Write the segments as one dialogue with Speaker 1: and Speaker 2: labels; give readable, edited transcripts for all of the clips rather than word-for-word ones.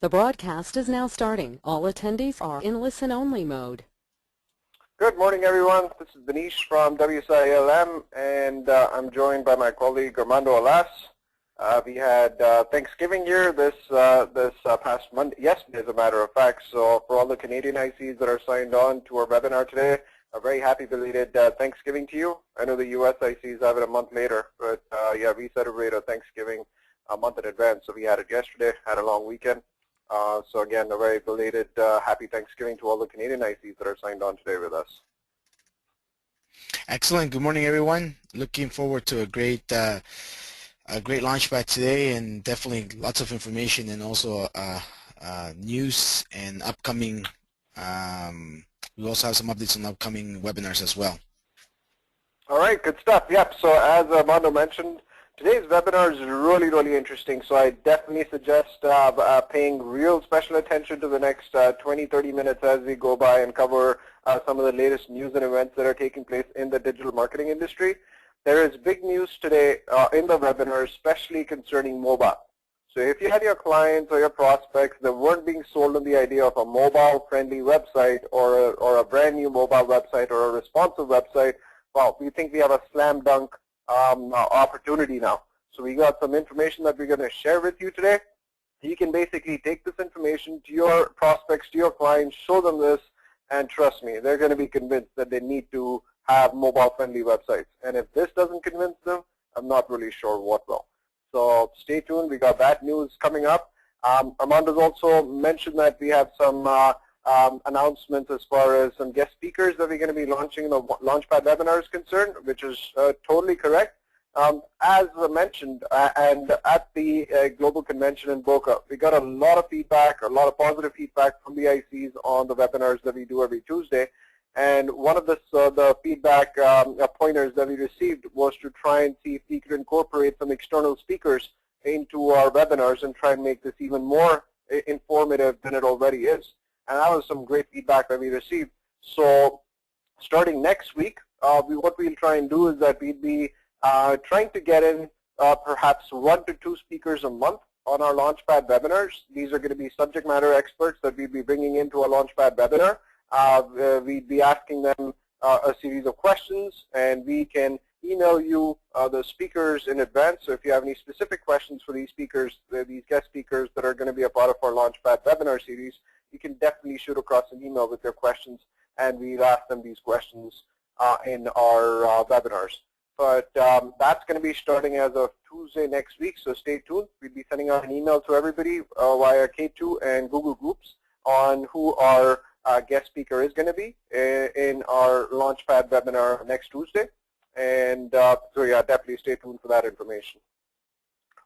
Speaker 1: The broadcast is now starting. All attendees are in listen-only mode.
Speaker 2: Good morning, everyone. This is Benish from WSI ALM, and I'm joined by my colleague Armando Alas. We had Thanksgiving here this past Monday, yesterday, as a matter of fact. So for all the Canadian ICs that are signed on to our webinar today, a very happy belated Thanksgiving to you. I know the US ICs have it a month later, but yeah, we celebrate a Thanksgiving a month in advance. So we had it yesterday, had a long weekend. So again, a very belated happy Thanksgiving to all the Canadian ICs that are signed on today with us.
Speaker 3: Excellent. Good morning, everyone. Looking forward to a great LaunchPad today, and definitely lots of information and also news and upcoming. We also have some updates on upcoming webinars as well.
Speaker 2: All right, good stuff. Yep. So as Armando mentioned, today's webinar is really, really interesting, so I definitely suggest paying real special attention to the next 20-30 minutes as we go by and cover some of the latest news and events that are taking place in the digital marketing industry. There is big news today in the webinar, especially concerning mobile. So if you had your clients or your prospects that weren't being sold on the idea of a mobile-friendly website or a brand new mobile website or a responsive website, well, we think we have a slam dunk opportunity now. So we got some information that we're going to share with you today. You can basically take this information to your prospects, to your clients, show them this, and trust me, they're going to be convinced that they need to have mobile-friendly websites. And if this doesn't convince them, I'm not really sure what will. So stay tuned. We got that news coming up. Armando's also mentioned that we have some announcements as far as some guest speakers that we're going to be launching in the LaunchPad webinar is concerned, which is totally correct. As mentioned, and at the global convention in Boca, we got a lot of feedback, a lot of positive feedback from the ICs on the webinars that we do every Tuesday. And one of the feedback pointers that we received was to try and see if we could incorporate some external speakers into our webinars and try and make this even more informative than it already is. And that was some great feedback that we received. So starting next week, what we'll try and do is that we'll be trying to get in perhaps 1 to 2 speakers a month on our LaunchPad webinars. These are going to be subject matter experts that we'll be bringing into our LaunchPad webinar. We'd be asking them a series of questions, and we can email you the speakers in advance. So if you have any specific questions for these speakers, these guest speakers that are going to be a part of our LaunchPad webinar series, you can definitely shoot across an email with your questions, and we'll ask them these questions in our webinars. But that's going to be starting as of Tuesday next week, so stay tuned. We'll be sending out an email to everybody via K2 and Google Groups on who our guest speaker is going to be in our LaunchPad webinar next Tuesday. And so yeah, definitely stay tuned for that information.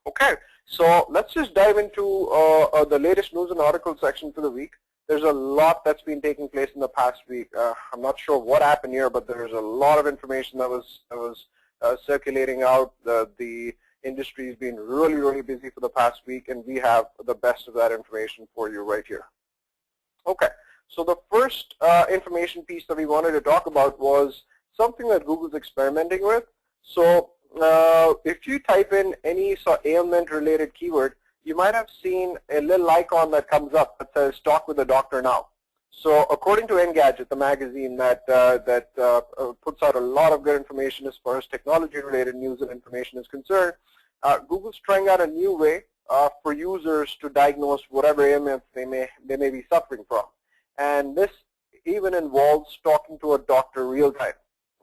Speaker 2: Okay, so let's just dive into the latest news and article section for the week. There's a lot that's been taking place in the past week. I'm not sure what happened here, but there's a lot of information that was circulating out. The industry has been really, really busy for the past week, and we have the best of that information for you right here. Okay, so the first information piece that we wanted to talk about was something that Google's experimenting with. So if you type in any ailment-related keyword, you might have seen a little icon that comes up that says "Talk with a Doctor Now." So according to Engadget, the magazine that puts out a lot of good information as far as technology-related news and information is concerned, Google's trying out a new way for users to diagnose whatever ailments they may be suffering from, and this even involves talking to a doctor real time.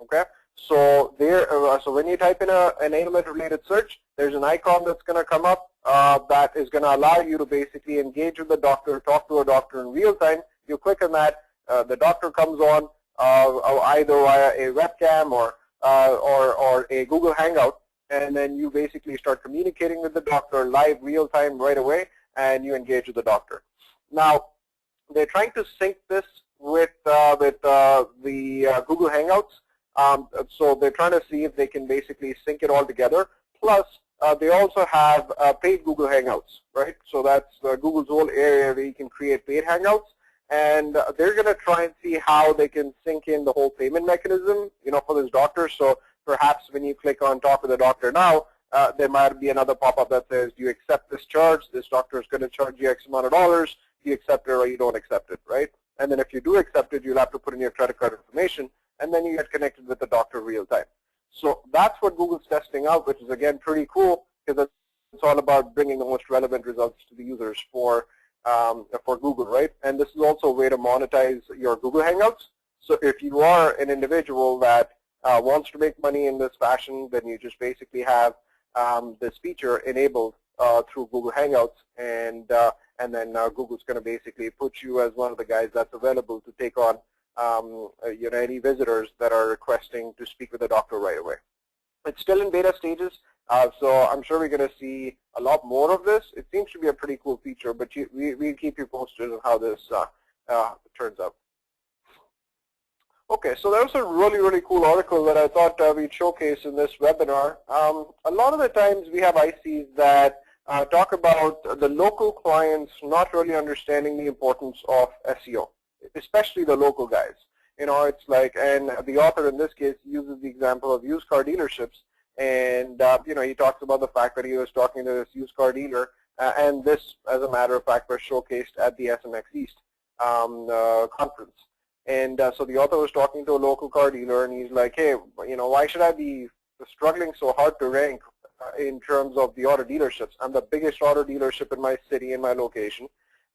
Speaker 2: Okay, so so when you type in an ailment-related search, there's an icon that's going to come up that is going to allow you to basically engage with the doctor, talk to a doctor in real time. You click on that, the doctor comes on either via a webcam or a Google Hangout, and then you basically start communicating with the doctor live, real time, right away, and you engage with the doctor. Now, they're trying to sync this with the Google Hangouts. So they're trying to see if they can basically sync it all together. Plus, they also have paid Google Hangouts, right? So that's Google's whole area where you can create paid Hangouts. And they're going to try and see how they can sync in the whole payment mechanism, for this doctor. So perhaps when you click on Talk with a Doctor Now, there might be another pop-up that says, do you accept this charge? This doctor is going to charge you X amount of dollars. Do you accept it or you don't accept it, right? And then if you do accept it, you'll have to put in your credit card information, and then you get connected with the doctor real time. So that's what Google's testing out, which is, again, pretty cool, because it's all about bringing the most relevant results to the users for Google, right? And this is also a way to monetize your Google Hangouts. So if you are an individual that wants to make money in this fashion, then you just basically have this feature enabled through Google Hangouts, and then Google's going to basically put you as one of the guys that's available to take on any visitors that are requesting to speak with a doctor right away. It's still in beta stages, so I'm sure we're going to see a lot more of this. It seems to be a pretty cool feature, but we'll keep you posted on how this turns out. Okay, so that was a really, really cool article that I thought we'd showcase in this webinar. A lot of the times we have ICs that talk about the local clients not really understanding the importance of SEO, especially the local guys. You know, it's like, and the author in this case uses the example of used car dealerships, and he talks about the fact that he was talking to this used car dealer, and this, as a matter of fact, was showcased at the SMX East conference. And so the author was talking to a local car dealer, and he's like, hey, why should I be struggling so hard to rank in terms of the auto dealerships? I'm the biggest auto dealership in my city, in my location,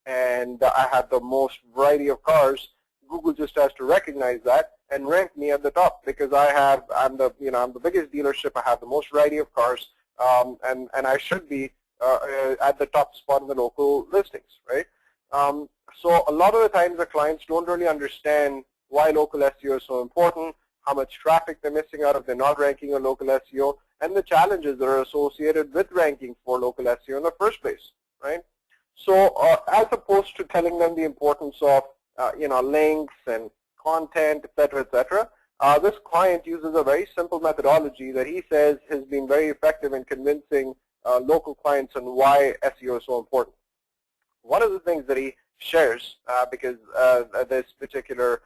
Speaker 2: and I have the most variety of cars. Google just has to recognize that and rank me at the top, because I'm the biggest dealership. I have the most variety of cars, and I should be at the top spot in the local listings, right? So a lot of the times the clients don't really understand why local SEO is so important, how much traffic they're missing out if they're not ranking on local SEO, and the challenges that are associated with ranking for local SEO in the first place, right? So as opposed to telling them the importance of links and content, etc., etc., this client uses a very simple methodology that he says has been very effective in convincing local clients on why SEO is so important. One of the things that he shares, because this particular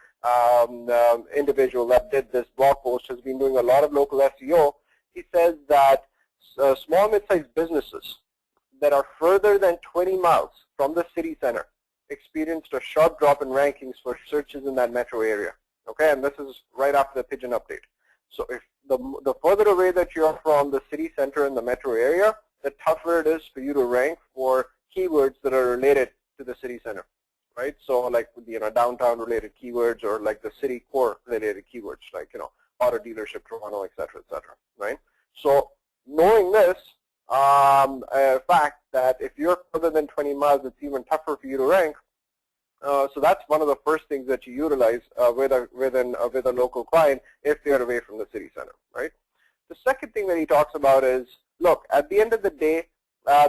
Speaker 2: individual that did this blog post has been doing a lot of local SEO, he says that small mid-sized businesses that are further than 20 miles from the city center experienced a sharp drop in rankings for searches in that metro area. Okay, and this is right after the Pigeon update. So if the further away that you are from the city center in the metro area, the tougher it is for you to rank for keywords that are related to the city center, right? So like downtown related keywords, or like the city core related keywords, like auto dealership Toronto, etc., right? So knowing this fact that if you're further than 20 miles, it's even tougher for you to rank. So that's one of the first things that you utilize with a local client if they're away from the city center, right? The second thing that he talks about is, look, at the end of the day,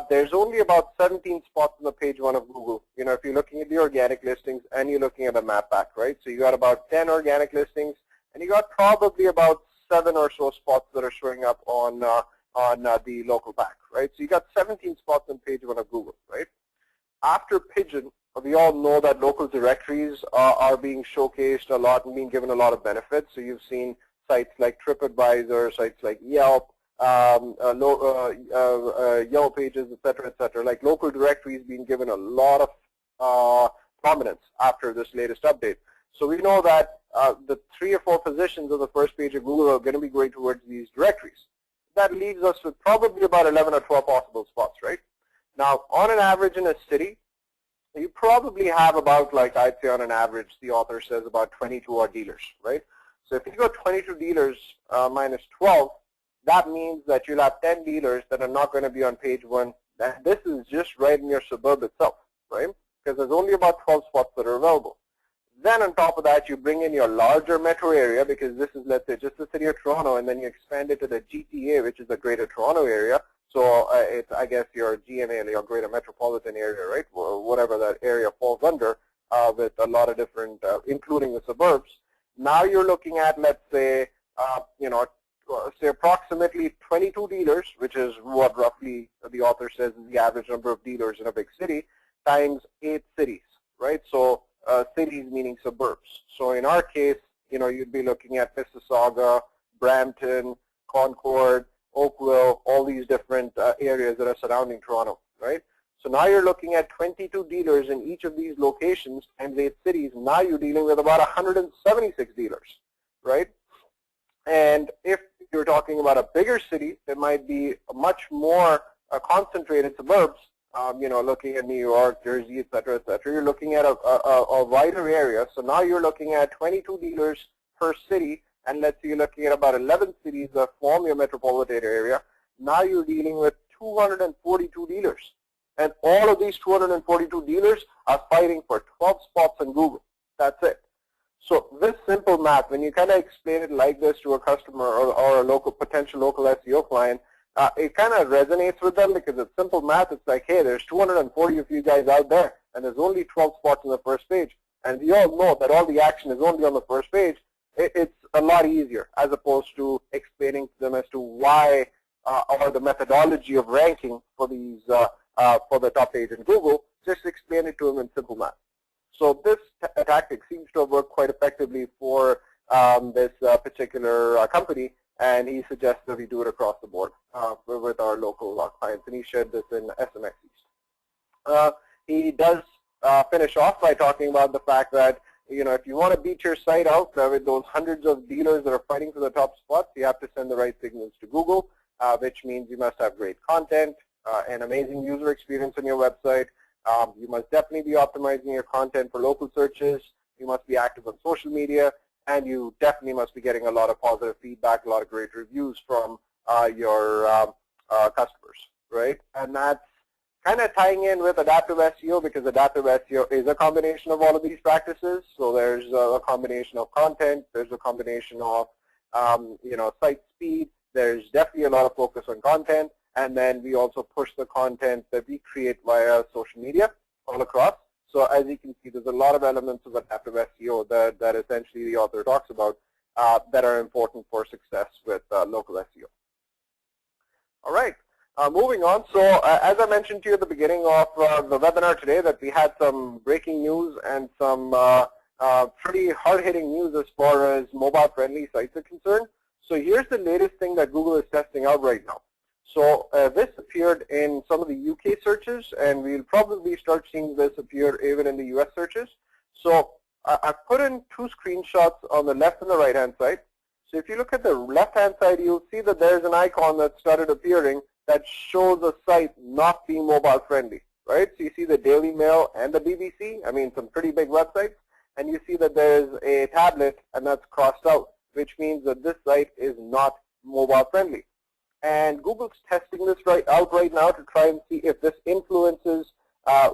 Speaker 2: there's only about 17 spots on the page 1 of Google. If you're looking at the organic listings and you're looking at the map pack, right? So you got about 10 organic listings, and you got probably about 7 or so spots that are showing up on the local pack, right? So you got 17 spots on page 1 of Google, right? After Pigeon, we all know that local directories are being showcased a lot and being given a lot of benefits. So you've seen sites like TripAdvisor, sites like Yelp, Yellow Pages, etc., like local directories being given a lot of prominence after this latest update. So we know that the 3 or 4 positions of the first page of Google are going to be going towards these directories. That leaves us with probably about 11 or 12 possible spots, right? Now, on an average in a city, you probably have about, like I'd say on an average, the author says about 22 odd dealers, right? So if you go 22 dealers minus 12, that means that you'll have 10 dealers that are not going to be on page 1. This is just right in your suburb itself, right? Because there's only about 12 spots that are available. Then on top of that, you bring in your larger metro area, because this is, let's say, just the city of Toronto, and then you expand it to the GTA, which is the Greater Toronto Area. So it's, I guess, your GMA, your Greater Metropolitan Area, right? Whatever that area falls under, with a lot of different, including the suburbs. Now you're looking at, let's say, say approximately 22 dealers, which is what roughly the author says is the average number of dealers in a big city, times 8 cities, right? So cities meaning suburbs. So in our case, you'd be looking at Mississauga, Brampton, Concord, Oakville, all these different areas that are surrounding Toronto, right? So now you're looking at 22 dealers in each of these locations and 8 cities. Now you're dealing with about 176 dealers, right? And if you're talking about a bigger city, it might be a much more concentrated suburbs, looking at New York, Jersey, et cetera, you're looking at a wider area. So now you're looking at 22 dealers per city, and let's say you're looking at about 11 cities that form your metropolitan area. Now you're dealing with 242 dealers. And all of these 242 dealers are fighting for 12 spots on Google. That's it. So this simple math, when you kind of explain it like this to a customer or a potential local SEO client, it kind of resonates with them because it's simple math. It's like, hey, there's 240 of you guys out there, and there's only 12 spots on the first page. And we all know that all the action is only on the first page. It's a lot easier as opposed to explaining to them as to why or the methodology of ranking for these for the top page in Google. Just explain it to them in simple math. So this tactic seems to have worked quite effectively for this particular company, and he suggests that we do it across the board with our local clients, and he shared this in SMX East. He does finish off by talking about the fact that, if you want to beat your site out with those hundreds of dealers that are fighting for the top spots, you have to send the right signals to Google, which means you must have great content, an amazing user experience on your website. You must definitely be optimizing your content for local searches. You must be active on social media, and you definitely must be getting a lot of positive feedback, a lot of great reviews from your customers, right? And that's kind of tying in with adaptive SEO, because adaptive SEO is a combination of all of these practices. So there's a combination of content, there's a combination of site speed. There's definitely a lot of focus on content. And then we also push the content that we create via social media all across. So as you can see, there's a lot of elements of adaptive SEO that essentially the author talks about that are important for success with local SEO. All right, moving on. So as I mentioned to you at the beginning of the webinar today, that we had some breaking news and some pretty hard-hitting news as far as mobile-friendly sites are concerned. So here's the latest thing that Google is testing out right now. So this appeared in some of the UK searches, and we'll probably start seeing this appear even in the US searches. So I've put in 2 screenshots on the left and the right-hand side. So if you look at the left-hand side, you'll see that there's an icon that started appearing that shows a site not being mobile-friendly, right? So you see the Daily Mail and the BBC, I mean some pretty big websites, and you see that there's a tablet, and that's crossed out, which means that this site is not mobile-friendly. And Google's testing this out right now to try and see if this influences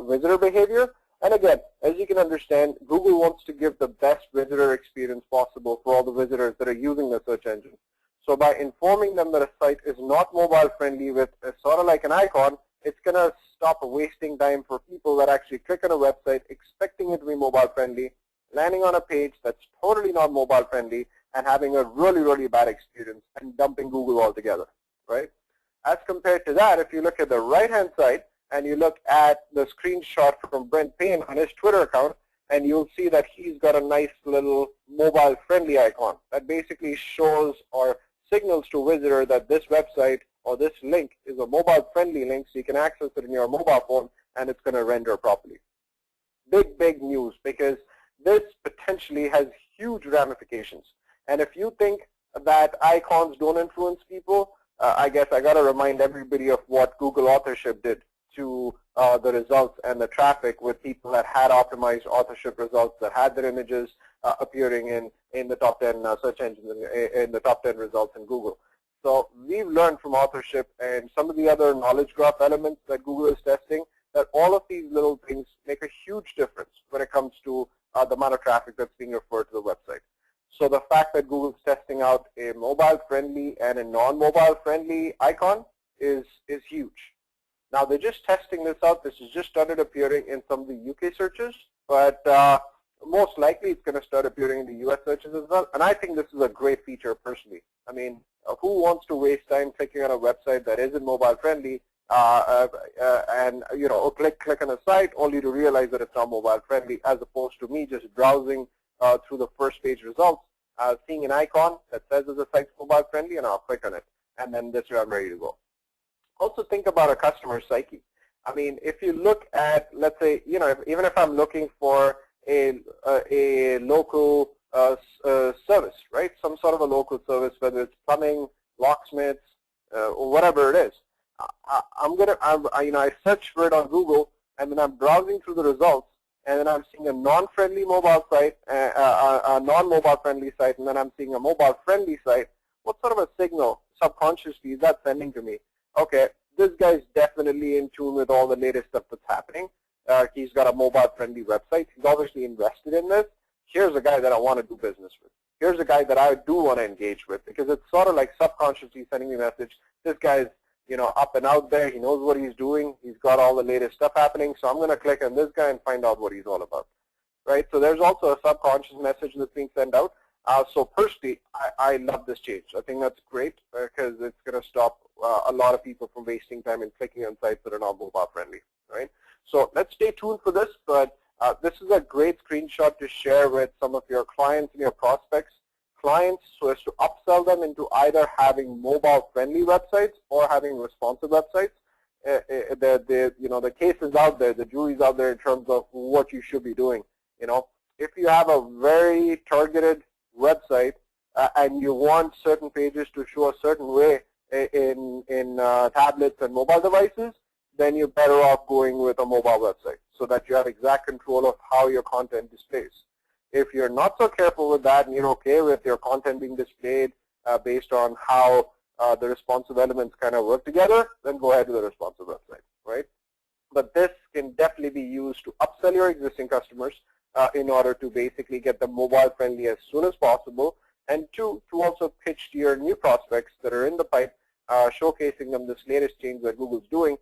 Speaker 2: visitor behavior. And again, as you can understand, Google wants to give the best visitor experience possible for all the visitors that are using the search engine. So by informing them that a site is not mobile friendly with sort of like an icon, it's going to stop wasting time for people that actually click on a website expecting it to be mobile friendly, landing on a page that's totally not mobile friendly, and having a really, really bad experience and dumping Google altogether. Right? As compared to that, if you look at the right-hand side and you look at the screenshot from Brent Payne on his Twitter account, and you'll see that he's got a nice little mobile-friendly icon that basically shows or signals to a visitor that this website or this link is a mobile-friendly link, so you can access it in your mobile phone, and it's going to render properly. Big, big news, because this potentially has huge ramifications. And if you think that icons don't influence people, I guess I got to remind everybody of what Google authorship did to the results and the traffic with people that had optimized authorship results, that had their images appearing in the top 10 search engines, in the top 10 results in Google. So we've learned from authorship and some of the other knowledge graph elements that Google is testing that all of these little things make a huge difference when it comes to the amount of traffic that's being referred to the website. So the fact that Google's testing out a mobile-friendly and a non-mobile-friendly icon is huge. Now, they're just testing this out. This has just started appearing in some of the UK searches, but most likely it's going to start appearing in the US searches as well. And I think this is a great feature personally. I mean, who wants to waste time clicking on a website that isn't mobile-friendly and click on a site only to realize that it's not mobile-friendly, as opposed to me just browsing through the first page results, seeing an icon that says the site's mobile friendly, and I'll click on it. and then this way I'm ready to go. Also think about a customer psyche. I mean, if you look at, let's say, you know, even if I'm looking for a local service, right? Some sort of a local service, whether it's plumbing, locksmiths, or whatever it is. I search for it on Google, and then I'm browsing through the results, and then I'm seeing a non-friendly mobile site, a non-mobile friendly site, and then I'm seeing a mobile friendly site. What sort of a signal subconsciously is that sending to me? Okay, this guy's definitely in tune with all the latest stuff that's happening. He's got a mobile friendly website. He's obviously invested in this. Here's a guy that I want to do business with. Here's a guy that I do want to engage with, because it's sort of like subconsciously sending me a message. This guy's, you know, up and out there. He knows what he's doing. He's got all the latest stuff happening. So I'm going to click on this guy and find out what he's all about, right? So there's also a subconscious message that's being sent out. So personally, I love this change. I think that's great because it's going to stop a lot of people from wasting time and clicking on sites that are not mobile friendly, right? So let's stay tuned for this, but this is a great screenshot to share with some of your clients and your prospects. Clients, so as to upsell them into either having mobile-friendly websites or having responsive websites. The case is out there, the jury's out there in terms of what you should be doing. You know, if you have a very targeted website and you want certain pages to show a certain way in tablets and mobile devices, then you're better off going with a mobile website so that you have exact control of how your content displays. If you're not so careful with that and you're okay with your content being displayed based on how the responsive elements kind of work together, then go ahead with the responsive website, right? But this can definitely be used to upsell your existing customers in order to basically get them mobile friendly as soon as possible, and two, to also pitch to your new prospects that are in the pipe, showcasing them this latest change that Google's doing,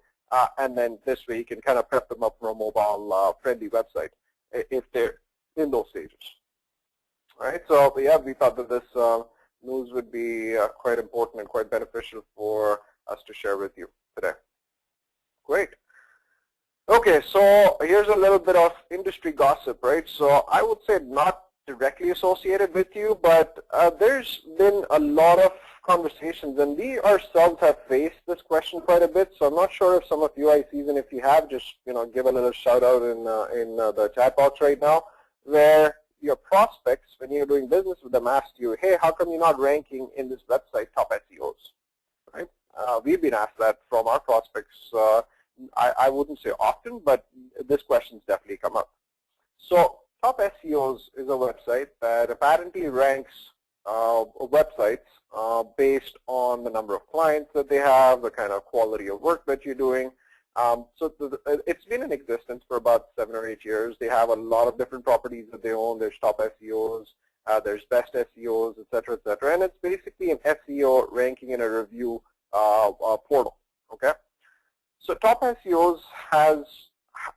Speaker 2: and then this way you can kind of prep them up for a mobile friendly website if they're in those stages. All right, so yeah, we thought that this news would be quite important and quite beneficial for us to share with you today. Great. Okay, so here's a little bit of industry gossip, right? So I would say not directly associated with you, but there's been a lot of conversations, and we ourselves have faced this question quite a bit. So I'm not sure if some of you ICs, and if you have, just give a little shout out in the chat box right now, where your prospects, when you're doing business with them, ask you, hey, how come you're not ranking in this website top SEOs, right? We've been asked that from our prospects. I wouldn't say often, but this question's definitely come up. So Top SEOs is a website that apparently ranks websites based on the number of clients that they have, the kind of quality of work that you're doing. It's been in existence for about 7 or 8 years. They have a lot of different properties that they own. There's Top SEOs, there's Best SEOs, et cetera, and it's basically an SEO ranking and a review portal, okay? So Top SEOs has,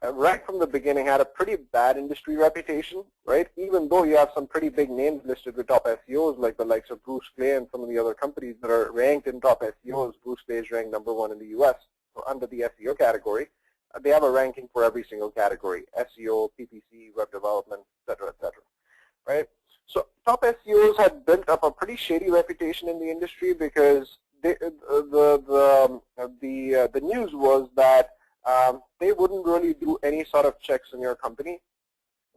Speaker 2: right from the beginning, had a pretty bad industry reputation, right? Even though you have some pretty big names listed with Top SEOs, like the likes of Bruce Clay and some of the other companies that are ranked in Top SEOs. Bruce Clay is ranked #1 in the US under the SEO category. They have a ranking for every single category: SEO, PPC, web development, et cetera, right? So Top SEOs had built up a pretty shady reputation in the industry because the news was that they wouldn't really do any sort of checks on your company.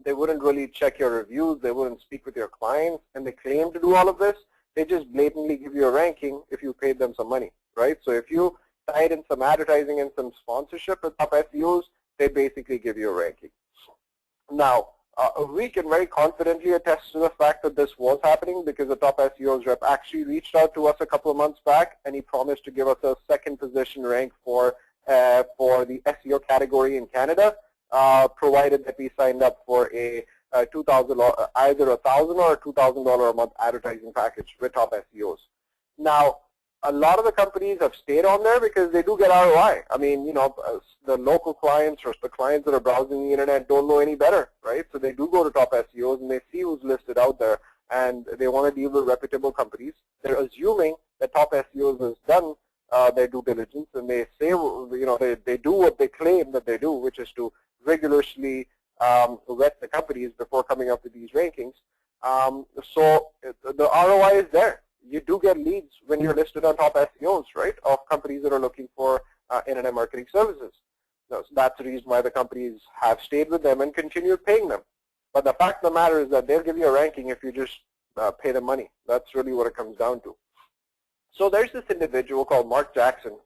Speaker 2: They wouldn't really check your reviews. They wouldn't speak with your clients, and they claim to do all of this. They just blatantly give you a ranking if you paid them some money, right? So if you tied in some advertising and some sponsorship with Top SEOs, they basically give you a ranking. Now, we can very confidently attest to the fact that this was happening because the Top SEOs rep actually reached out to us a couple of months back, and he promised to give us a second position rank for the SEO category in Canada, provided that we signed up for a $2,000, either $1,000 or $2,000 a month advertising package with Top SEOs. Now, a lot of the companies have stayed on there because they do get ROI. I mean, the local clients or the clients that are browsing the internet don't know any better, right? So they do go to Top SEOs and they see who's listed out there, and they want to deal with reputable companies. They're assuming that Top SEOs has done their due diligence, and they say, they do what they claim that they do, which is to rigorously vet the companies before coming up with these rankings. So the ROI is there. you do get leads when you're listed on top SEOs, right, of companies that are looking for internet marketing services. So that's the reason why the companies have stayed with them and continued paying them. But the fact of the matter is that they'll give you a ranking if you just pay them money. That's really what it comes down to. So there's this individual called Mark Jackson.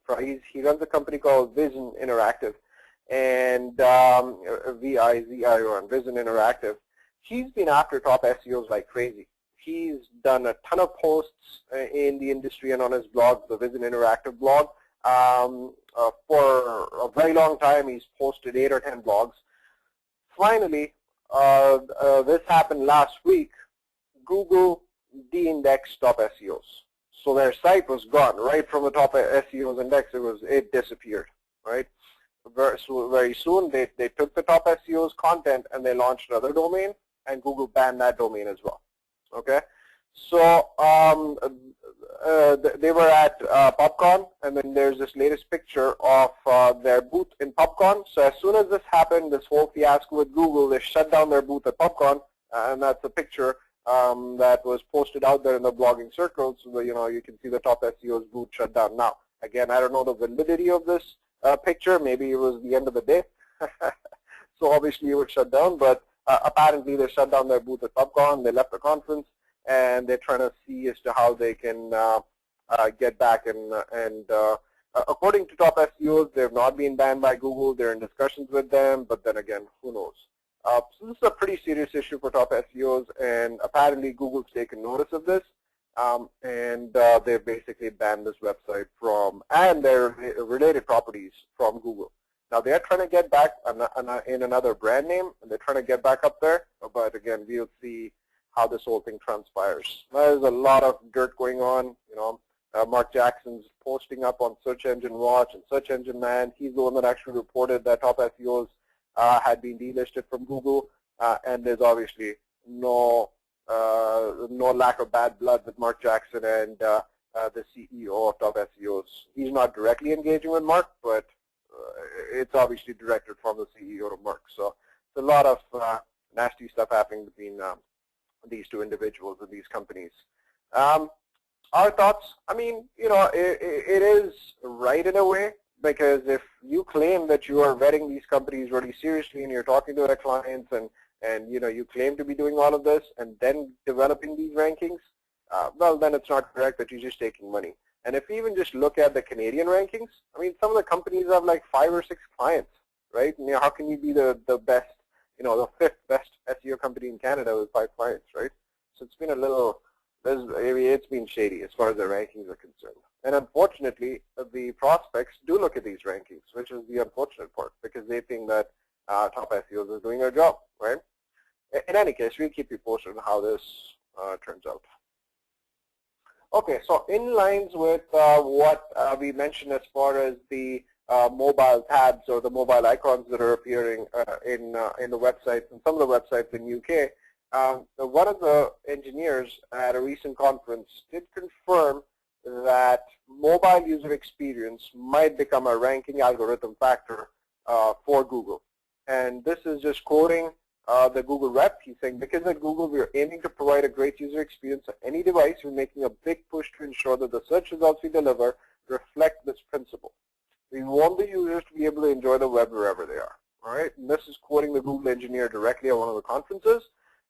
Speaker 2: He runs a company called Vision Interactive, and VIZIO, Vision Interactive. He's been after top SEOs like crazy. He's done a ton of posts in the industry and on his blog, the Vision Interactive blog. For a very long time, he's posted 8 or 10 blogs. Finally, this happened last week. Google de-indexed top SEOs. So their site was gone right from the top SEOs index. It disappeared, right? Very soon they took the top SEOs content and they launched another domain, and Google banned that domain as well. Okay, so they were at PubCon, and then there's this latest picture of their booth in PubCon. So as soon as this happened, this whole fiasco with Google, they shut down their booth at PubCon, and that's a picture that was posted out there in the blogging circles. So you can see the top SEO's booth shut down. Now, again, I don't know the validity of this picture. Maybe it was the end of the day, so obviously it was shut down. But apparently they shut down their booth at PubCon. They left the conference, and they're trying to see as to how they can get back. And according to top SEOs, they have not been banned by Google. They're in discussions with them, but then again, who knows? So this is a pretty serious issue for top SEOs, and apparently Google's taken notice of this, and they've basically banned this website from, and their related properties from Google. Now they are trying to get back in another brand name, and they're trying to get back up there, but again, we'll see how this whole thing transpires. There's a lot of dirt going on. Mark Jackson's posting up on Search Engine Watch and Search Engine Man. He's the one that actually reported that top SEOs had been delisted from Google, and there's obviously no lack of bad blood with Mark Jackson and the CEO of top SEOs. He's not directly engaging with Mark, but it's obviously directed from the CEO to Mark. So it's a lot of nasty stuff happening between these two individuals and these companies. Our thoughts, I mean, it is right in a way, because if you claim that you are vetting these companies really seriously and you're talking to their clients and you claim to be doing all of this and then developing these rankings, well, then it's not correct that you're just taking money. And if you even just look at the Canadian rankings, I mean, some of the companies have like 5 or 6 clients, right? How can you be the best, the 5th best SEO company in Canada with 5 clients, right? So it's been a little, it's been shady as far as the rankings are concerned. And unfortunately, the prospects do look at these rankings, which is the unfortunate part, because they think that top SEOs are doing their job, right? In any case, we'll keep you posted on how this turns out. Okay, so in lines with what we mentioned as far as the mobile tabs or the mobile icons that are appearing in the websites, and some of the websites in UK, one of the engineers at a recent conference did confirm that mobile user experience might become a ranking algorithm factor for Google. And this is just quoting the Google rep. He's saying, because at Google we are aiming to provide a great user experience on any device, we're making a big push to ensure that the search results we deliver reflect this principle. We want the users to be able to enjoy the web wherever they are. All right, and this is quoting the Google engineer directly at one of the conferences.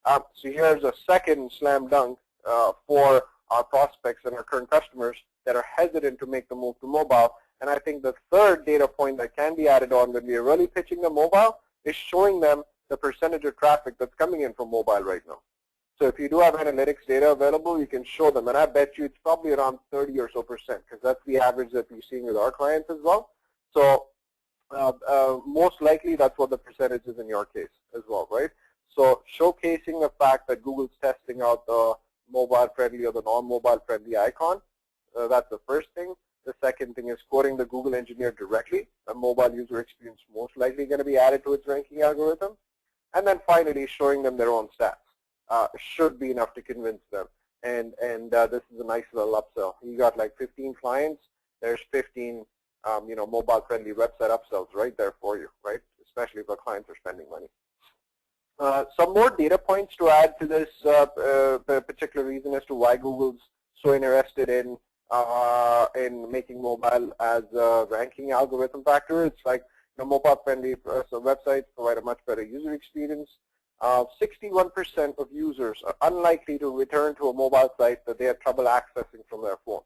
Speaker 2: So here's a second slam dunk for our prospects and our current customers that are hesitant to make the move to mobile. And I think the third data point that can be added on when we are really pitching the mobile is showing them the percentage of traffic that's coming in from mobile right now. So if you do have analytics data available, you can show them. And I bet you it's probably around 30 or so percent, because that's the average that we're seeing with our clients as well. So most likely that's what the percentage is in your case as well, right? So showcasing the fact that Google's testing out the mobile friendly or the non-mobile friendly icon, that's the first thing. The second thing is quoting the Google engineer directly. A mobile user experience most likely going to be added to its ranking algorithm. And then finally showing them their own stats. Should be enough to convince them. And this is a nice little upsell. You got like 15 clients. There's 15 mobile friendly website upsells right there for you, right? Especially if the clients are spending money. Some more data points to add to this particular reason as to why Google's so interested in making mobile as a ranking algorithm factor. It's like mobile-friendly websites provide a much better user experience. 61% of users are unlikely to return to a mobile site that they have trouble accessing from their phone.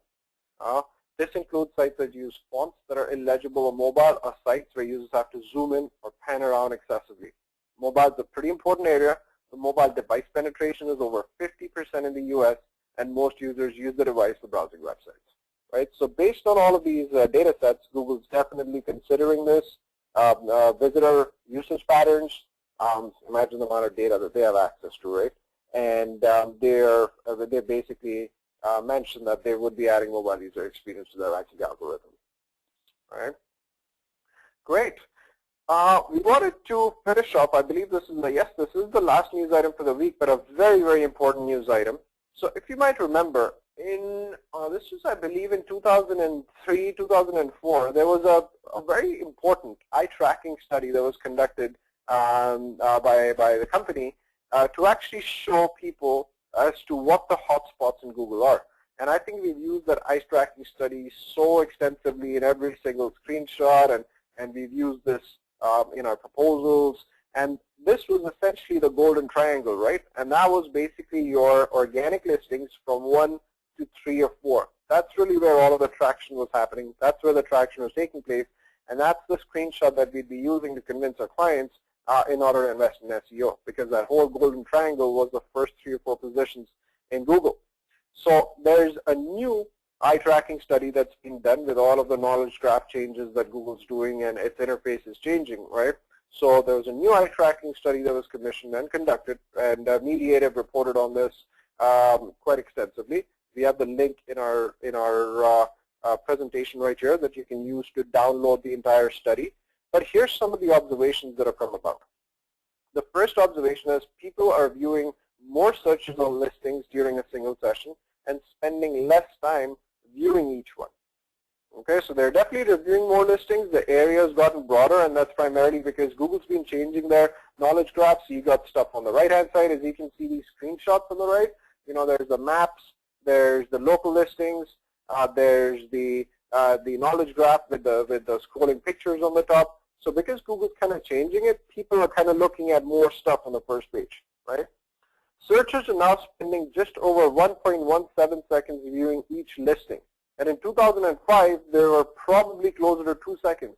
Speaker 2: This includes sites that use fonts that are illegible on mobile, or sites where users have to zoom in or pan around excessively. Mobile is a pretty important area. The mobile device penetration is over 50% in the US, and most users use the device for browsing websites. Right? So based on all of these data sets, Google's definitely considering this. Visitor usage patterns, imagine the amount of data that they have access to, right? And they basically mentioned that they would be adding mobile user experience to their ranking algorithm. Right? Great. We wanted to finish up. I believe this is the last news item for the week, but a very, very important news item. So if you might remember, this was, I believe, in 2003, 2004, there was a very important eye tracking study that was conducted by the company to actually show people as to what the hotspots in Google are. And I think we've used that eye tracking study so extensively in every single screenshot, and we've used this in our proposals. And this was essentially the golden triangle, right? And that was basically your organic listings from 1 to 3 or 4. That's really where all of the traction was happening. That's where the traction was taking place. And that's the screenshot that we'd be using to convince our clients in order to invest in SEO, because that whole golden triangle was the first 3 or 4 positions in Google. So there's a new eye tracking study that's being done with all of the knowledge graph changes that Google's doing, and its interface is changing, right? So there was a new eye tracking study that was commissioned and conducted, and Mediative reported on this quite extensively. We have the link in our presentation right here that you can use to download the entire study. But here's some of the observations that have come about. The first observation is people are viewing more searches on listings during a single session and spending less time viewing each one. Okay, so they're definitely reviewing more listings. The area has gotten broader, and that's primarily because Google's been changing their knowledge graphs. So you got stuff on the right-hand side, as you can see these screenshots on the right. There's the maps, there's the local listings, there's the knowledge graph with the scrolling pictures on the top. So because Google's kind of changing it, people are kind of looking at more stuff on the first page, right? Searchers are now spending just over 1.17 seconds viewing each listing. And in 2005, they were probably closer to 2 seconds.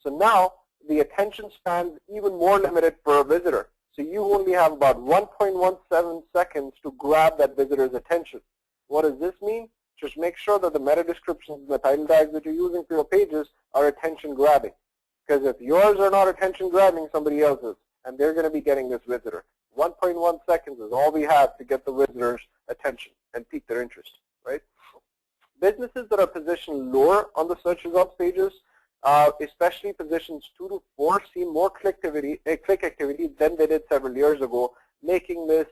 Speaker 2: So now the attention span is even more limited for a visitor. So you only have about 1.17 seconds to grab that visitor's attention. What does this mean? Just make sure that the meta descriptions and the title tags that you're using for your pages are attention grabbing. Because if yours are not attention grabbing, somebody else's, and they're going to be getting this visitor. 1.1 seconds is all we have to get the visitor's attention and pique their interest, right? Businesses that are positioned lower on the search results pages, especially positions 2 to 4, see more click activity than they did several years ago, making this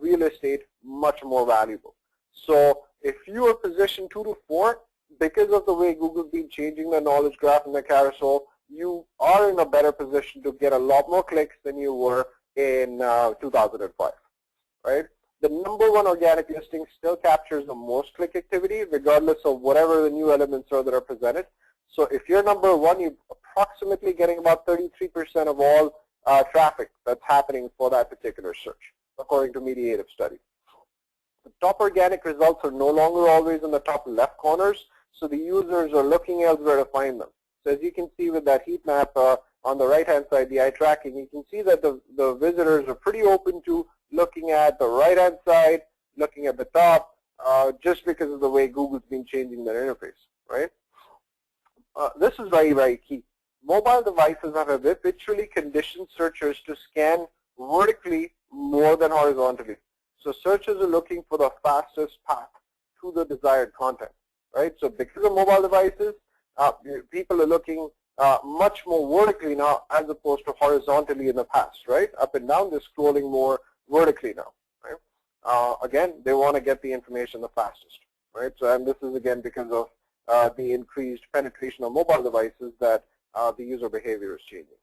Speaker 2: real estate much more valuable. So if you are positioned 2 to 4, because of the way Google's been changing the knowledge graph and the carousel, you are in a better position to get a lot more clicks than you were in 2005, right? The #1 organic listing still captures the most click activity, regardless of whatever the new elements are that are presented. So if you're #1, you're approximately getting about 33% of all traffic that's happening for that particular search, according to Mediative study. The top organic results are no longer always in the top left corners, so the users are looking elsewhere to find them. So as you can see with that heat map on the right-hand side, the eye tracking, you can see that the visitors are pretty open to looking at the right-hand side, looking at the top, just because of the way Google's been changing their interface, right? This is very, very key. Mobile devices have habitually conditioned searchers to scan vertically more than horizontally. So searchers are looking for the fastest path to the desired content, right? So because of mobile devices, people are looking much more vertically now as opposed to horizontally in the past, right? Up and down, they're scrolling more vertically now, right? Again, they want to get the information the fastest, right? So, and this is again because of the increased penetration of mobile devices that the user behavior is changing.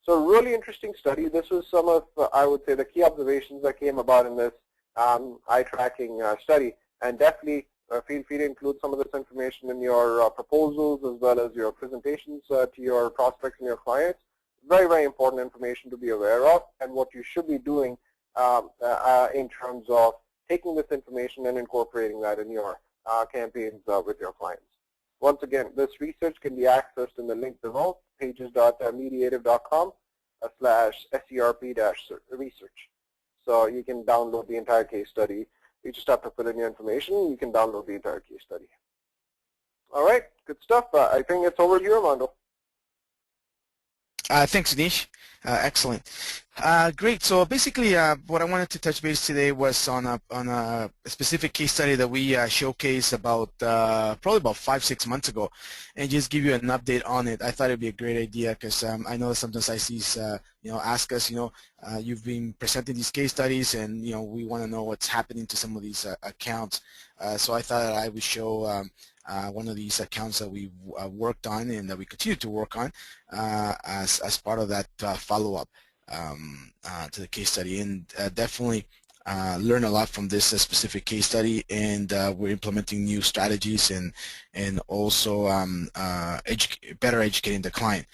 Speaker 2: So really interesting study. This was some of, I would say, the key observations that came about in this eye tracking study, and definitely feel free to include some of this information in your proposals as well as your presentations to your prospects and your clients. Very, very important information to be aware of, and what you should be doing in terms of taking this information and incorporating that in your campaigns with your clients. Once again, this research can be accessed in the link below, pages.mediative.com/SERP-research. So you can download the entire case study. You just have to fill in your information. You can download the entire case study. All right, good stuff. I think it's over to you, Armando.
Speaker 3: Thanks, Anish. Excellent. Great. So basically, what I wanted to touch base today was on a specific case study that we showcased about probably about 5-6 months ago, and just give you an update on it. I thought it'd be a great idea because I know that sometimes ICs ask us, you've been presenting these case studies, and we want to know what's happening to some of these accounts. So I thought that I would show one of these accounts that we've worked on and that we continue to work on as part of that follow-up to the case study, and definitely learn a lot from this specific case study, and we're implementing new strategies and also better educating the client.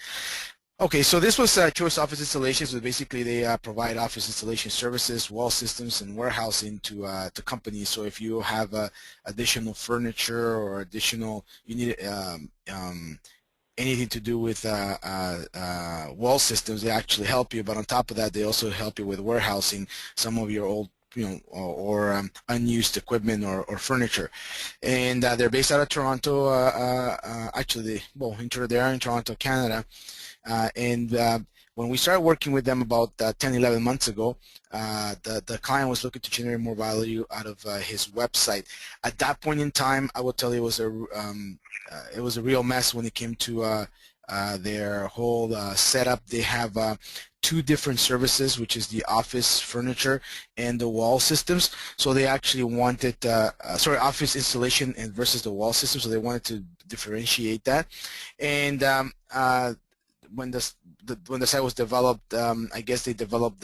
Speaker 3: Okay, so this was Choice Office Installations. So basically, they provide office installation services, wall systems, and warehousing to companies. So if you have additional furniture or additional, you need anything to do with wall systems, they actually help you. But on top of that, they also help you with warehousing some of your old, or unused equipment or furniture. And they're based out of Toronto. Actually, they are in Toronto, Canada. When we started working with them about 10-11 months ago, the client was looking to generate more value out of his website. At that point in time, I will tell you it was a real mess when it came to their whole setup. They have 2 different services, which is the office furniture and the wall systems. So they actually wanted, office installation and versus the wall system. So they wanted to differentiate that. And when the site was developed, I guess they developed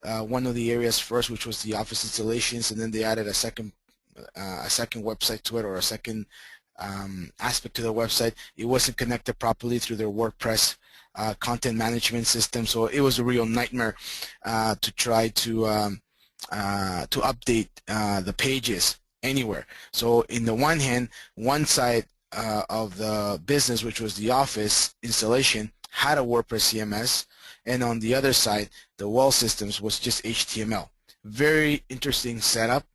Speaker 3: one of the areas first, which was the office installations, and then they added a second website to it, or a second aspect to the website. It wasn't connected properly through their WordPress content management system, so it was a real nightmare to try to update the pages anywhere. So in the one hand, one side of the business, which was the office installation, had a WordPress CMS, and on the other side, the wall systems was just HTML. Very interesting setup,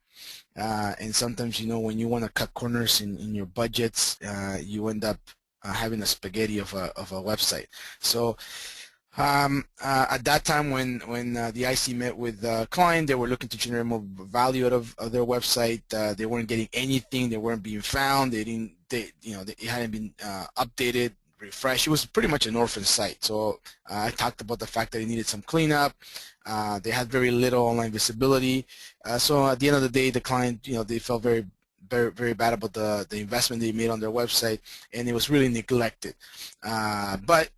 Speaker 3: and sometimes, when you want to cut corners in your budgets, you end up having a spaghetti of a website. So at that time, when the IC met with the client, they were looking to generate more value out of their website. They weren't getting anything. They weren't being found. It hadn't been updated, refreshed. It was pretty much an orphan site. So I talked about the fact that it needed some cleanup. They had very little online visibility. So at the end of the day, the client, they felt very, very, very bad about the investment they made on their website, and it was really neglected. But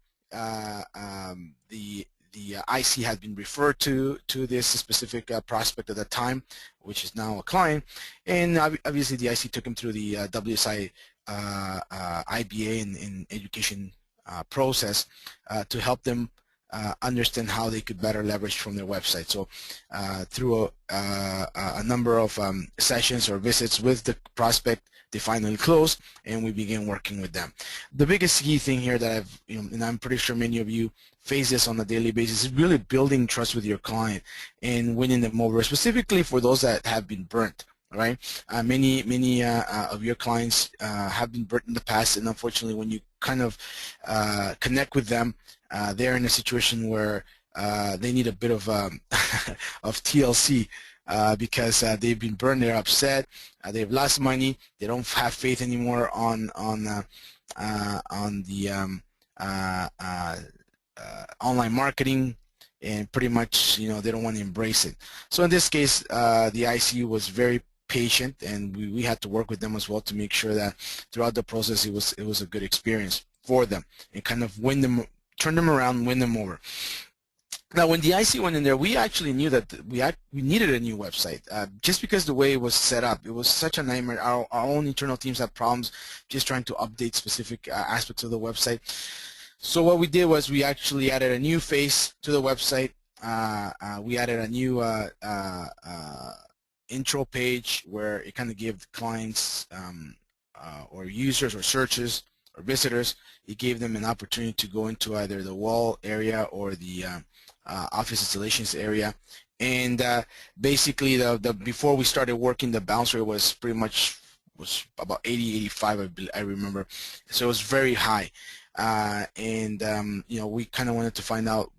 Speaker 3: the IC had been referred to this specific prospect at the time, which is now a client, and obviously the IC took him through the WSI IBA in education process to help them understand how they could better leverage from their website. So through a number of sessions or visits with the prospect, they finally closed, and we began working with them. The biggest key thing here that and I'm pretty sure many of you face this on a daily basis, is really building trust with your client and winning them over, specifically for those that have been burnt. Right? Many of your clients have been burnt in the past, and unfortunately, when you kind of connect with them, they're in a situation where they need a bit of of TLC because they've been burned, they're upset, they've lost money, they don't have faith anymore on the online marketing, and pretty much they don't want to embrace it. So in this case, the ICU was very patient, and we had to work with them as well to make sure that throughout the process it was a good experience for them, and kind of turn them around, win them over. Now, when the IC went in there, we actually knew that we needed a new website, just because the way it was set up. It was such a nightmare. Our own internal teams had problems just trying to update specific aspects of the website. So what we did was we actually added a new face to the website. We added a new intro page where it kind of gave clients or users or searchers or visitors, it gave them an opportunity to go into either the wall area or the office installations area. And basically, the before we started working, the bounce rate was pretty much about 80, 85, I remember. So it was very high. You know, we kind of wanted to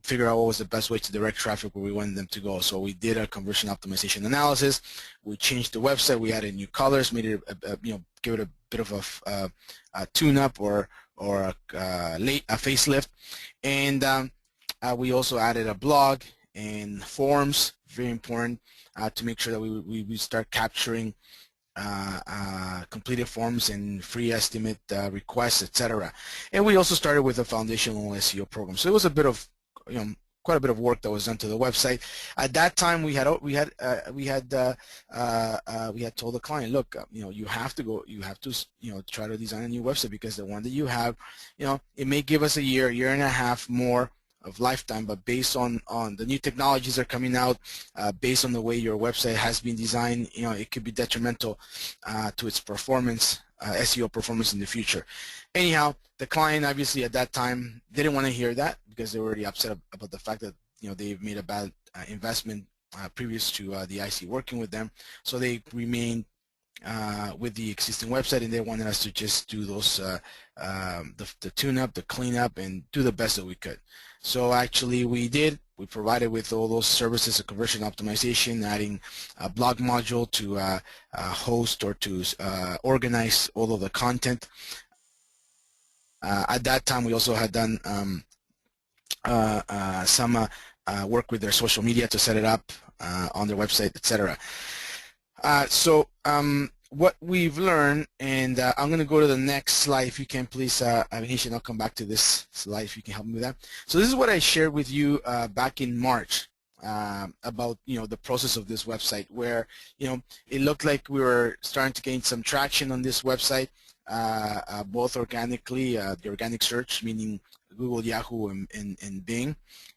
Speaker 3: figure out what was the best way to direct traffic where we wanted them to go. So we did a conversion optimization analysis. We changed the website. We added new colors, made it, you know, give it a bit of a tune-up or a facelift, and we also added a blog and forums. Very important to make sure that we start capturing completed forms and free estimate requests, etc. And we also started with a foundational SEO program. So it was a bit of, you know, quite a bit of work that was done to the website. At that time, we had told the client, look, you know, you have to, you know, try to design a new website, because the one that you have, you know, it may give us a year and a half more of lifetime, but based on the new technologies that are coming out, based on the way your website has been designed, you know, it could be detrimental to its performance, SEO performance in the future. Anyhow, the client obviously at that time didn't want to hear that, because they were already upset about the fact that, you know, they've made a bad investment previous to the IC working with them. So they remained with the existing website, and they wanted us to just do those the tune-up, the cleanup, and do the best that we could. So actually we did. We provided with all those services of conversion optimization, adding a blog module to host or to organize all of the content. At that time, we also had done some work with their social media to set it up on their website, etc. What we've learned, and I'm going to go to the next slide, if you can please, Avinish, and I'll come back to this slide if you can help me with that. So this is what I shared with you back in March about, you know, the process of this website, where, you know, it looked like we were starting to gain some traction on this website, both organically, the organic search, meaning Google, Yahoo, and Bing,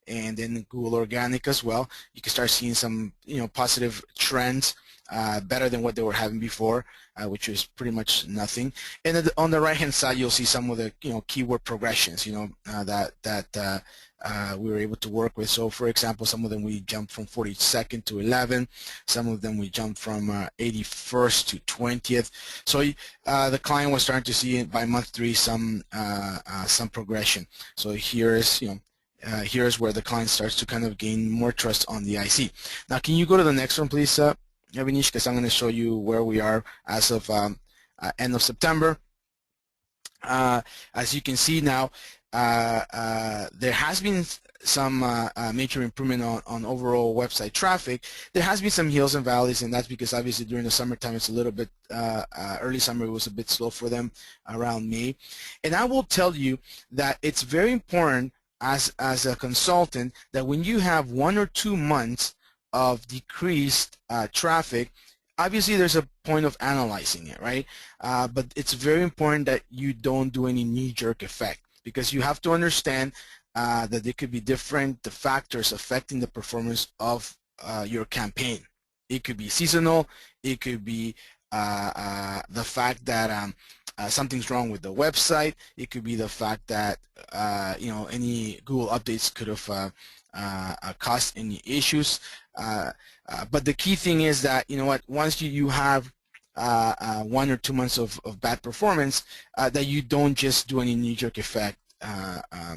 Speaker 3: and then Google Organic as well. You can start seeing some, you know, positive trends, better than what they were having before, which was pretty much nothing. And on the right-hand side, you'll see some of the, you know, keyword progressions, you know, that we were able to work with. So, for example, some of them we jumped from 42nd to 11. Some of them we jumped from 81st to 20th. So the client was starting to see by month 3 some progression. So here's, you know, here's where the client starts to kind of gain more trust on the IC. Now, can you go to the next one, please, Avinish, because I'm going to show you where we are as of end of September. As you can see now, there has been some major improvement on overall website traffic. There has been some hills and valleys, and that's because obviously during the summertime it's a little bit, early summer was a bit slow for them around May. And I will tell you that it's very important as a consultant that when you have 1 or 2 months of decreased traffic, obviously there's a point of analyzing it, right? But it's very important that you don't do any knee-jerk effect, because you have to understand that there could be different factors affecting the performance of your campaign. It could be seasonal. It could be the fact that something's wrong with the website. It could be the fact that you know, any Google updates could have caused any issues. But the key thing is that, you know what, once you have 1 or 2 months of bad performance, that you don't just do any knee-jerk effect.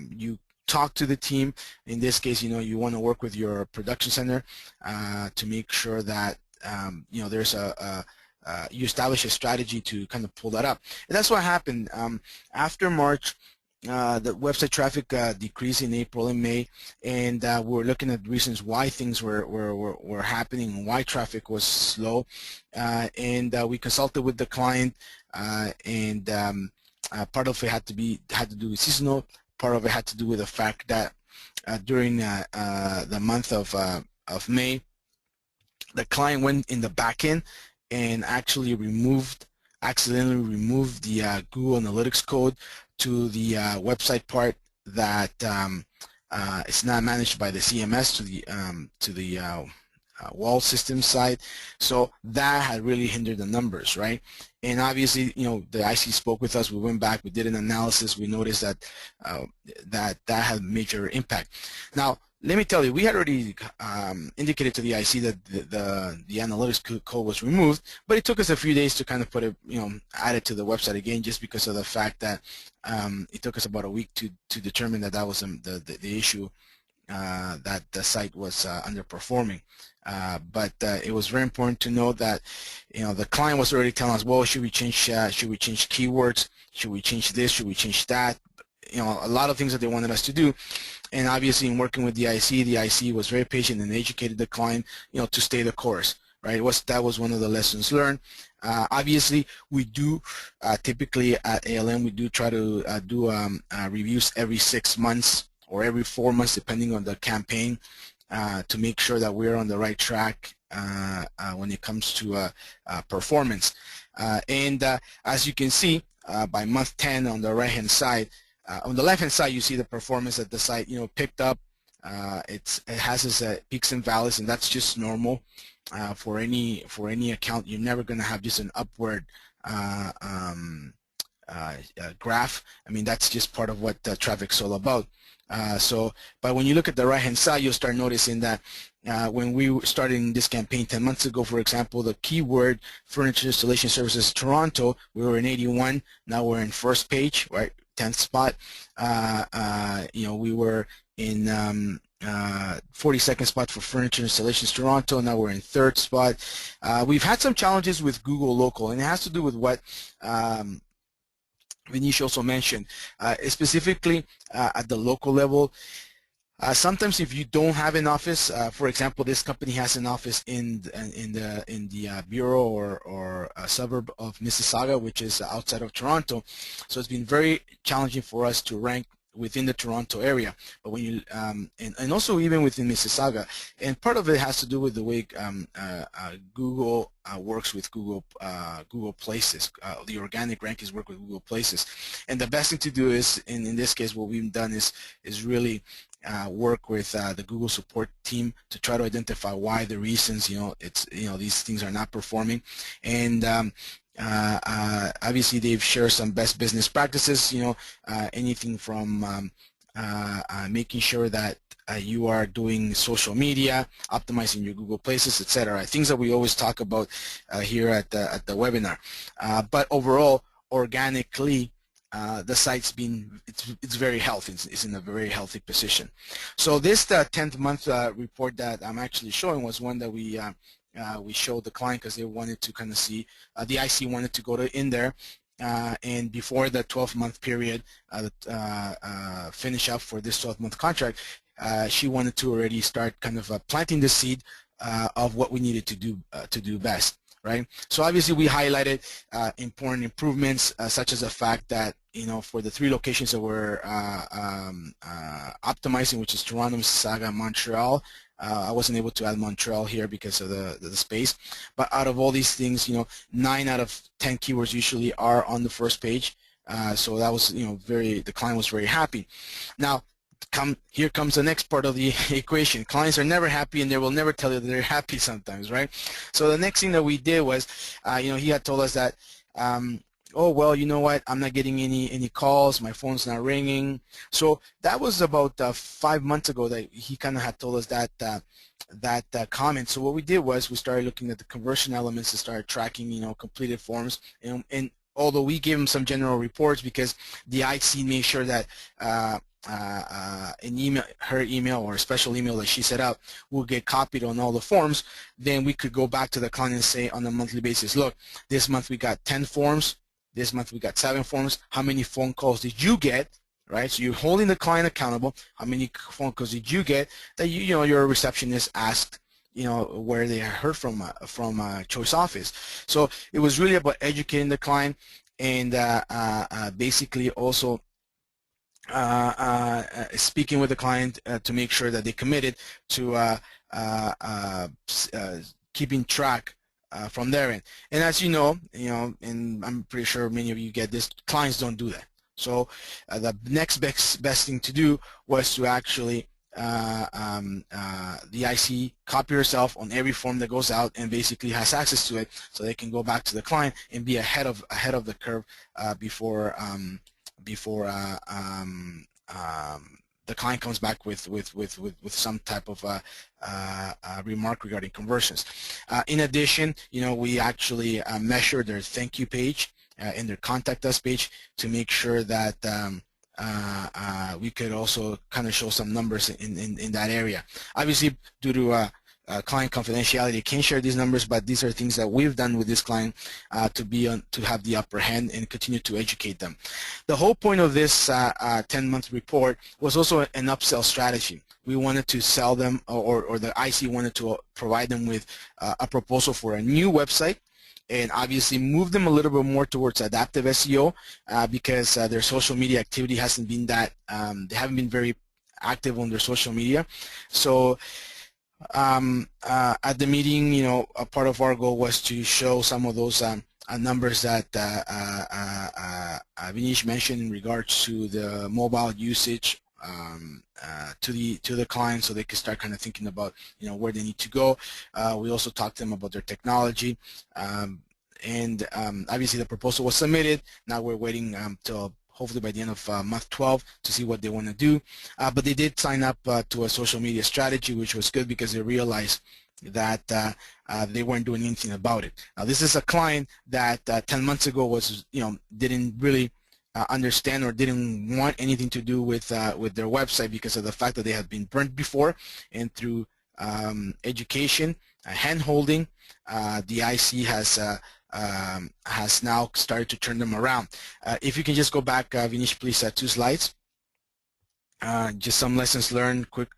Speaker 3: You talk to the team. In this case, you know, you want to work with your production center to make sure that you know, there's you establish a strategy to kind of pull that up. And that's what happened after March. The website traffic decreased in April and May, and we're looking at reasons why things were happening and why traffic was slow. We consulted with the client, and part of it had to do with seasonal. Part of it had to do with the fact that during the month of May, the client went in the back end and actually accidentally removed the Google Analytics code to the website part that it's not managed by the CMS to the wall system side. So that had really hindered the numbers, right? And obviously, you know, the IC spoke with us. We went back, we did an analysis. We noticed that that had major impact. Now, let me tell you, we had already indicated to the IC that the analytics code was removed, but it took us a few days to kind of put it, you know, add it to the website again, just because of the fact that it took us about a week to determine that that was the issue, that the site was underperforming. But it was very important to know that, you know, the client was already telling us, well, should we change keywords? Should we change this? Should we change that? You know, a lot of things that they wanted us to do. And obviously, in working with the IC was very patient and educated the client, you know, to stay the course, right? That was one of the lessons learned. Obviously, we do typically at ALM, we do try to do reviews every 6 months or every 4 months, depending on the campaign, to make sure that we're on the right track when it comes to performance. And as you can see, by month 10 on the right-hand side, on the left-hand side, you see the performance that the site, you know, picked up. It has its peaks and valleys, and that's just normal for any account. You're never going to have just an upward graph. I mean, that's just part of what traffic's all about. But when you look at the right-hand side, you'll start noticing that when we started in this campaign 10 months ago, for example, the keyword furniture installation services Toronto, we were in 81. Now we're in first page, right? 10th spot. You know, we were in 42nd spot for furniture installations Toronto. Now we're in third spot. We've had some challenges with Google Local, and it has to do with what Vinish also mentioned, specifically at the local level. Sometimes if you don't have an office, for example, this company has an office in the bureau or a suburb of Mississauga, which is outside of Toronto. So it's been very challenging for us to rank within the Toronto area, but when you and also even within Mississauga, and part of it has to do with the way Google works with Google Places. The organic rankings work with Google Places, and the best thing to do is, in this case, what we've done is really work with the Google support team to try to identify why the reasons, you know, these things are not performing. And obviously they've shared some best business practices, you know, anything from making sure that you are doing social media, optimizing your Google Places, etc. Things that we always talk about here at the webinar. But overall, organically, the site's it's very healthy. It's in a very healthy position. So this 10th month report that I'm actually showing was one that we showed the client because they wanted to kind of see, the IC wanted to go in there and before the 12-month period finish up for this 12-month contract, she wanted to already start kind of planting the seed of what we needed to do best. Right. So obviously we highlighted important improvements such as the fact that, you know, for the 3 locations that we're optimizing, which is Toronto, Mississauga, Montreal. I wasn't able to add Montreal here because of the space. But out of all these things, you know, 9 out of 10 keywords usually are on the first page. So that was, you know, the client was very happy. Now, here comes the next part of the equation. Clients are never happy, and they will never tell you that they're happy sometimes, right? So the next thing that we did was, you know, he had told us that, oh, well, you know what, I'm not getting any calls, my phone's not ringing. So that was about 5 months ago that he kind of had told us that comment. So what we did was we started looking at the conversion elements and started tracking, you know, completed forms, and although we gave him some general reports because the IC made sure that her email or a special email that she set up will get copied on all the forms, then we could go back to the client and say on a monthly basis, look, this month we got 10 forms, this month we got 7 forms, how many phone calls did you get, right? So you're holding the client accountable, how many phone calls did you get that you know, your receptionist asked, you know, where they heard from Choice Office. So it was really about educating the client and basically also speaking with the client to make sure that they committed to keeping track from their end. And as you know, and I'm pretty sure many of you get this, clients don't do that. So the next best thing to do was to actually the IC copy yourself on every form that goes out and basically has access to it, so they can go back to the client and be ahead of the curve before the client comes back with some type of remark regarding conversions. In addition, we actually measure their thank you page and their contact us page to make sure that we could also kind of show some numbers in that area. Obviously, due to client confidentiality, I can't share these numbers, but these are things that we've done with this client to have the upper hand and continue to educate them. The whole point of this 10-month report was also an upsell strategy. We wanted to sell them, or the IC wanted to provide them with a proposal for a new website, and obviously move them a little bit more towards adaptive SEO because their social media activity hasn't been that, they haven't been very active on their social media. So at the meeting, a part of our goal was to show some of those numbers that Vinish mentioned in regards to the mobile usage to the client, so they can start kind of thinking about where they need to go. We also talked to them about their technology, and obviously the proposal was submitted. Now we're waiting till hopefully by the end of month 12 to see what they want to do. But they did sign up to a social media strategy, which was good because they realized that they weren't doing anything about it. Now this is a client that 10 months ago was, didn't really understand or didn't want anything to do with their website because of the fact that they had been burnt before, and through education, hand-holding, the IC has now started to turn them around. If you can just go back, Vinish, please, 2 slides. Just some lessons learned, quick.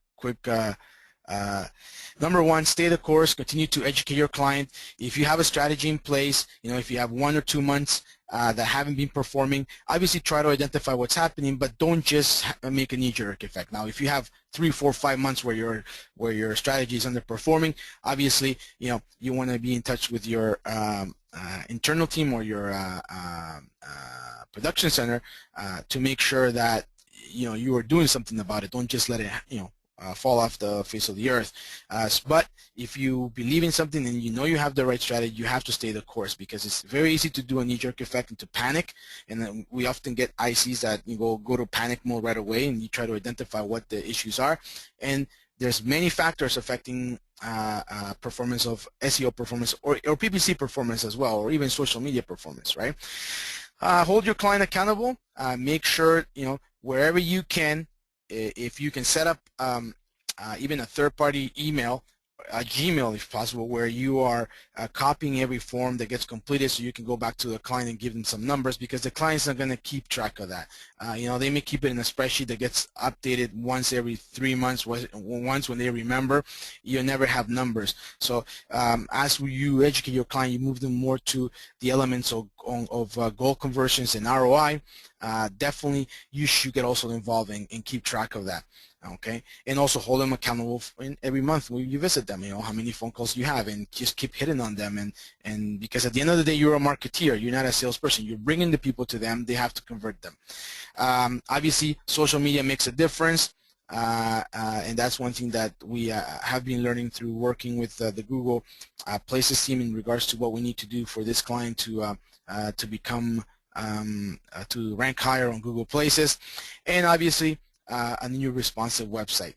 Speaker 3: Number 1, stay the course, continue to educate your client. If you have a strategy in place, if you have 1 or 2 months that haven't been performing, obviously try to identify what's happening, but don't just make a knee-jerk effect. Now, if you have 3, 4, 5 months where your strategy is underperforming, obviously, you want to be in touch with your internal team or your production center to make sure that you are doing something about it. Don't just let it fall off the face of the earth. But if you believe in something and you have the right strategy, you have to stay the course, because it's very easy to do a knee-jerk effect and to panic. And then we often get ICs that go to panic mode right away, and you try to identify what the issues are. And there's many factors affecting performance of SEO performance or PPC performance as well, or even social media performance, right? Hold your client accountable. Make sure, wherever you can, if you can set up even a third-party email, a Gmail if possible, where you are copying every form that gets completed, so you can go back to the client and give them some numbers, because the client's not going to keep track of that. They may keep it in a spreadsheet that gets updated once every 3 months, once when they remember. You never have numbers. So as you educate your client, you move them more to the elements of goal conversions and ROI. Definitely you should get also involved and keep track of that. Okay, and also hold them accountable every month when you visit them. How many phone calls you have, and just keep hitting on them. And because at the end of the day, you're a marketeer, you're not a salesperson. You're bringing the people to them. They have to convert them. Obviously, social media makes a difference, and that's one thing that we have been learning through working with the Google Places team in regards to what we need to do for this client to become to rank higher on Google Places, and obviously a new responsive website.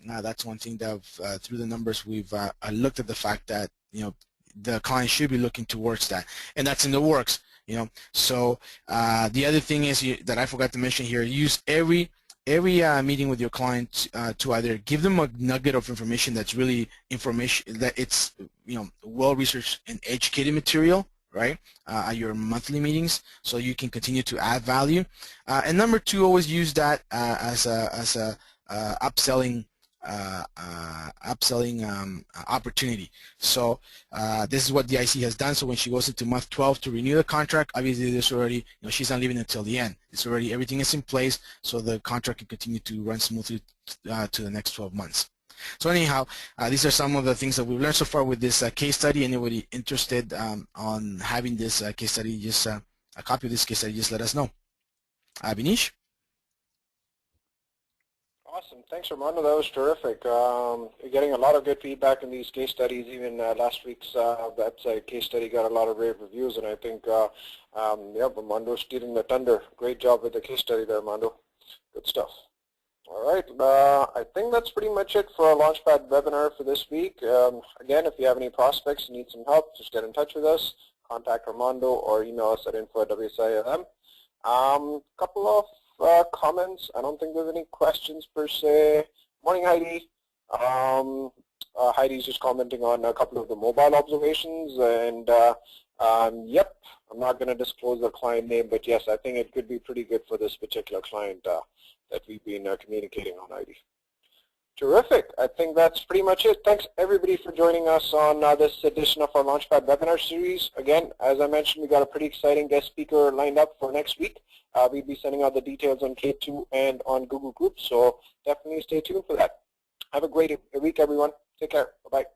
Speaker 3: Now that's one thing that through the numbers we've looked at the fact that the client should be looking towards that, and that's in the works. So the other thing is that I forgot to mention here: use every meeting with your client to either give them a nugget of information that's really information that it's well-researched and educated material, right, at your monthly meetings, so you can continue to add value. And number 2, always use that as a upselling upselling opportunity. So this is what the IC has done. So when she goes into month 12 to renew the contract, obviously there's already, she's not leaving until the end. It's already, everything is in place, so the contract can continue to run smoothly to the next 12 months. So anyhow, these are some of the things that we've learned so far with this case study. Anybody interested on having this case study, just a copy of this case study, just let us know. Binish?
Speaker 2: Awesome. Thanks, Armando. That was terrific. You're getting a lot of good feedback in these case studies. Even last week's website case study got a lot of rave reviews, and I think, yeah, Armando's stealing the thunder. Great job with the case study there, Armando. Good stuff. All right. I think that's pretty much it for our LaunchPad webinar for this week. Again, if you have any prospects and need some help, just get in touch with us. Contact Armando or email us at info@WSI.LM. Couple of comments. I don't think there's any questions per se. Morning, Heidi. Heidi's just commenting on a couple of the mobile observations, and yep, I'm not going to disclose the client name, but yes, I think it could be pretty good for this particular client that we've been communicating on, Heidi. Terrific. I think that's pretty much it. Thanks, everybody, for joining us on this edition of our LaunchPad webinar series. Again, as I mentioned, we got a pretty exciting guest speaker lined up for next week. We'll be sending out the details on K2 and on Google Groups, so definitely stay tuned for that. Have a great week, everyone. Take care. Bye-bye.